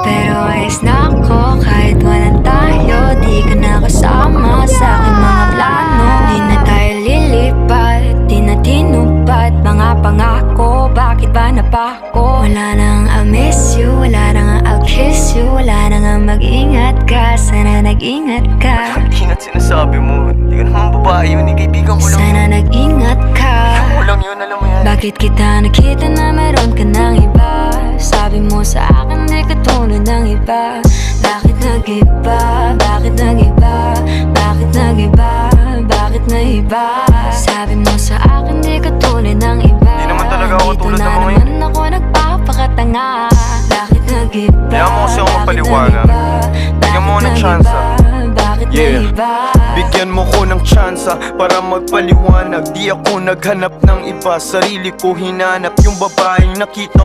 Pero ayos na ako kahit walang tayo. Di ka na kasama sa aking mga plano. Di na tayo lilipat, di na tinupad mga pangako. Bakit ba napako? Wala nang I'll miss you, wala nang I'll kiss you. Wala nang mag-ingat ka, sana nag-ingat ka. Ingat sinasabi mo, di ka naman babae yun, kaibigan ko lang. Sana nag-ingat ka. Ako lang yun, alam mo yan. Bakit kita nakita na meron ka ng iba? Sabi mo sa akin di ka tulad ng iba. Bakit nag-iba? Bakit nag-iba? Bakit nag-iba? Bakit nag-iba? Sabi mo sa akin di ka tulad ng iba. Di naman talaga ako tulad ng mga yun. Dito na naman ako nagpapakatanga. Bakit nag-iba? Kaya mo kasi ako mapaliwanag. Bigyan mo ako ng tsansa. Bakit nag-iba? Bigyan mo ko ng tsansa para magpaliwanag. Di ako naghanap ng iba, sarili ko hinanap. Yung babaeng nakita